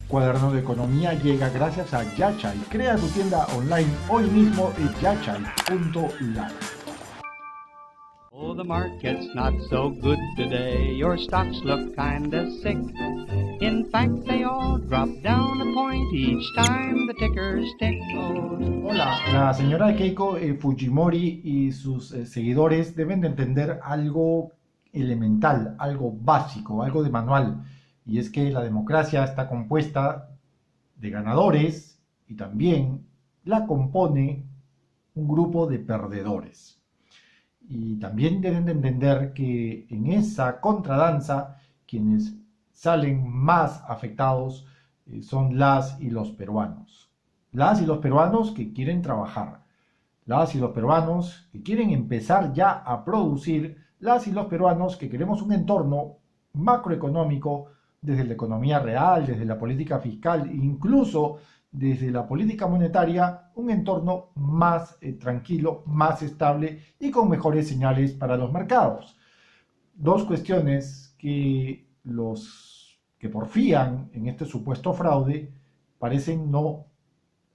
Cuaderno de Economía llega gracias a Yachai. Crea tu tienda online hoy mismo en yachai.live. Oh, the market's not so good today. Your stocks look kinda sick. In fact, they all drop down a point each time the tickers tick. Hola, la señora Keiko Fujimori y sus seguidores deben de entender algo elemental, algo básico, algo de manual. Y es que la democracia está compuesta de ganadores y también la compone un grupo de perdedores. Y también deben de entender que en esa contradanza quienes salen más afectados son las y los peruanos. Las y los peruanos que quieren trabajar, las y los peruanos que quieren empezar ya a producir, las y los peruanos que queremos un entorno macroeconómico desde la economía real, desde la política fiscal, incluso desde la política monetaria, un entorno más tranquilo, más estable y con mejores señales para los mercados. Dos cuestiones que los que porfían en este supuesto fraude parecen no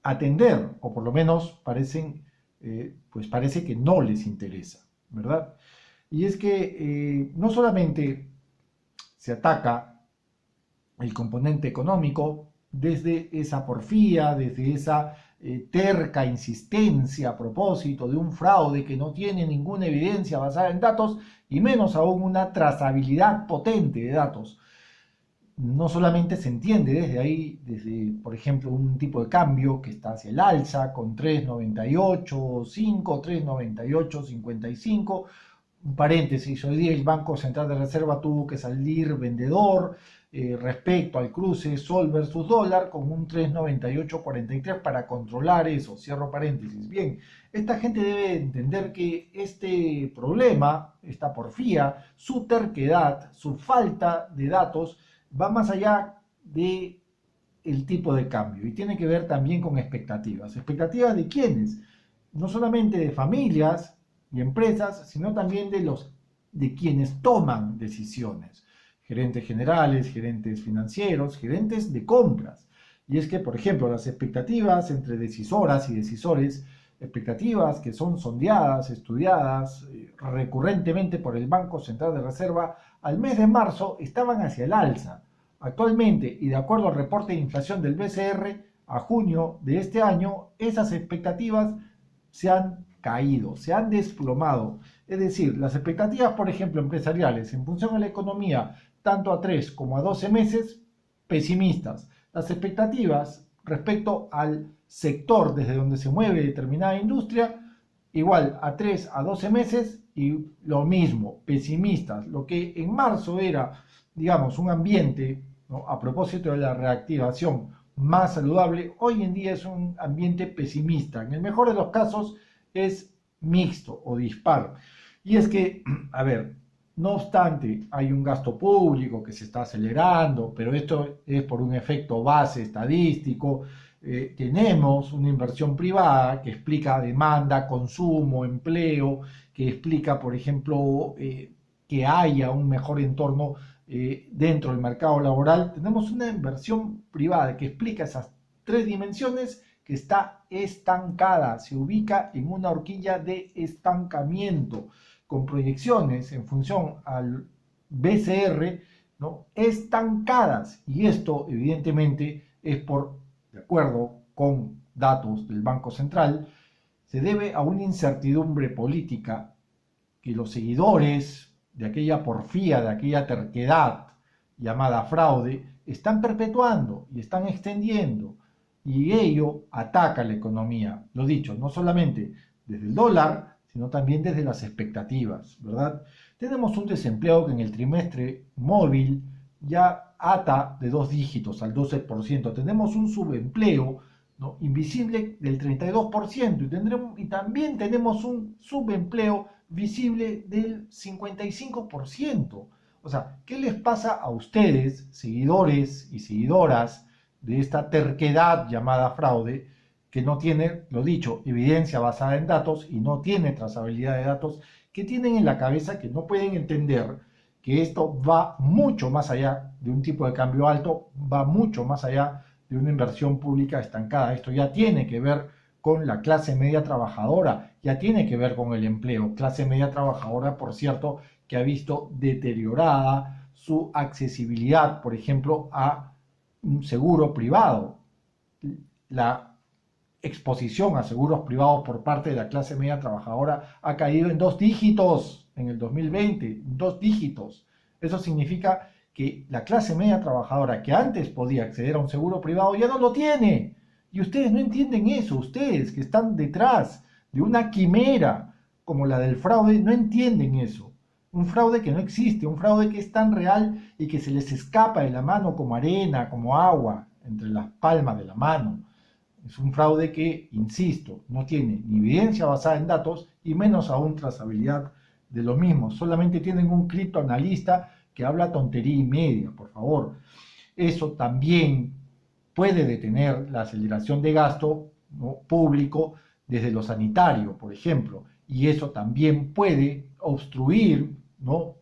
atender, o por lo menos parece que no les interesa, ¿verdad? Y es que no solamente se ataca el componente económico desde esa porfía, desde esa terca insistencia a propósito de un fraude que no tiene ninguna evidencia basada en datos y menos aún una trazabilidad potente de datos. No solamente se entiende desde ahí, desde por ejemplo un tipo de cambio que está hacia el alza con 3,98.5, 3,98.55, un paréntesis, hoy día el Banco Central de Reserva tuvo que salir vendedor respecto al cruce sol versus dólar con un 3,9843 para controlar eso, cierro paréntesis. Bien, esta gente debe entender que este problema, esta porfía, su terquedad, su falta de datos va más allá de el tipo de cambio y tiene que ver también con expectativas. ¿Expectativas de quiénes? No solamente de familias y empresas, sino también de quienes toman decisiones. Gerentes generales, gerentes financieros, gerentes de compras. Y es que, por ejemplo, las expectativas entre decisoras y decisores, expectativas que son sondeadas, estudiadas recurrentemente por el Banco Central de Reserva, al mes de marzo estaban hacia el alza. Actualmente, y de acuerdo al reporte de inflación del BCR, a junio de este año, esas expectativas se han caído, se han desplomado. Es decir, las expectativas, por ejemplo, empresariales en función a la economía, tanto a 3 como a 12 meses, pesimistas. Las expectativas respecto al sector desde donde se mueve determinada industria, igual a 3 a 12 meses y lo mismo, pesimistas. Lo que en marzo era, digamos, un ambiente, ¿no?, a propósito de la reactivación más saludable, hoy en día es un ambiente pesimista. En el mejor de los casos es mixto o dispar. Y es que, a ver, no obstante, hay un gasto público que se está acelerando, pero esto es por un efecto base estadístico. Tenemos una inversión privada que explica demanda, consumo, empleo, que explica, por ejemplo, que haya un mejor entorno dentro del mercado laboral. Tenemos una inversión privada que explica esas tres dimensiones que está estancada, se ubica en una horquilla de estancamiento, con proyecciones en función al BCR, ¿no?, estancadas. Y esto, evidentemente, es de acuerdo con datos del Banco Central, se debe a una incertidumbre política que los seguidores de aquella porfía, de aquella terquedad llamada fraude, están perpetuando y están extendiendo. Y ello ataca la economía, lo dicho, no solamente desde el dólar, sino también desde las expectativas, ¿verdad? Tenemos un desempleo que en el trimestre móvil ya ata de 2 dígitos al 12%. Tenemos un subempleo, ¿no?, invisible del 32% y también tenemos un subempleo visible del 55%. O sea, ¿qué les pasa a ustedes, seguidores y seguidoras de esta terquedad llamada fraude, que no tiene, lo dicho, evidencia basada en datos y no tiene trazabilidad de datos, que tienen en la cabeza que no pueden entender que esto va mucho más allá de un tipo de cambio alto, va mucho más allá de una inversión pública estancada. Esto ya tiene que ver con la clase media trabajadora, ya tiene que ver con el empleo. Clase media trabajadora, por cierto, que ha visto deteriorada su accesibilidad, por ejemplo, a un seguro privado. La exposición a seguros privados por parte de la clase media trabajadora ha caído en 2 dígitos en el 2020, 2 dígitos. Eso significa que la clase media trabajadora que antes podía acceder a un seguro privado ya no lo tiene. Y ustedes no entienden eso, ustedes que están detrás de una quimera como la del fraude, no entienden eso. Un fraude que no existe, un fraude que es tan real y que se les escapa de la mano como arena, como agua, entre las palmas de la mano. Es un fraude que, insisto, no tiene ni evidencia basada en datos y menos aún trazabilidad de lo mismo. Solamente tienen un criptoanalista que habla tontería y media, por favor. Eso también puede detener la aceleración de gasto, ¿no?, público desde lo sanitario, por ejemplo. Y eso también puede obstruir, ¿no?,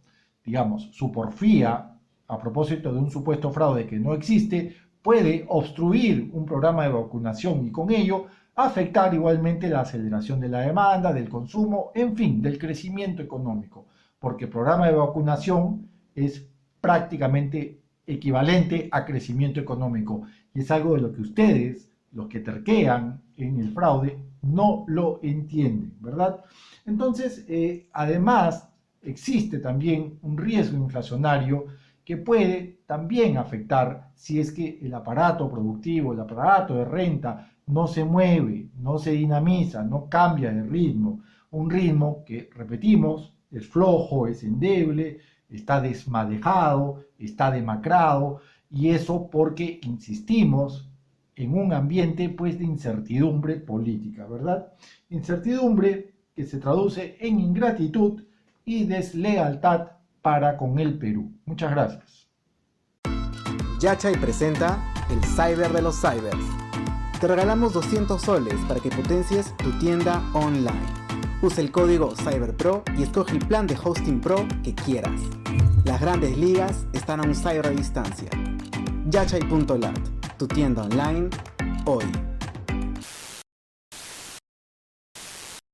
digamos, su porfía a propósito de un supuesto fraude que no existe, puede obstruir un programa de vacunación y con ello afectar igualmente la aceleración de la demanda, del consumo, en fin, del crecimiento económico, porque el programa de vacunación es prácticamente equivalente a crecimiento económico y es algo de lo que ustedes, los que terquean en el fraude, no lo entienden, ¿verdad? Entonces, además, existe también un riesgo inflacionario que puede también afectar si es que el aparato productivo, el aparato de renta no se mueve, no se dinamiza, no cambia de ritmo. Un ritmo que, repetimos, es flojo, es endeble, está desmadejado, está demacrado, y eso porque insistimos en un ambiente pues de incertidumbre política, ¿verdad? Incertidumbre que se traduce en ingratitud y deslealtad para con el Perú. Muchas gracias. Yachay presenta el Cyber de los Cybers. Te regalamos 200 soles para que potencies tu tienda online. Usa el código CYBERPRO y escoge el plan de hosting pro que quieras. Las grandes ligas están a un cyber a distancia. Yachay.lat, tu tienda online, hoy.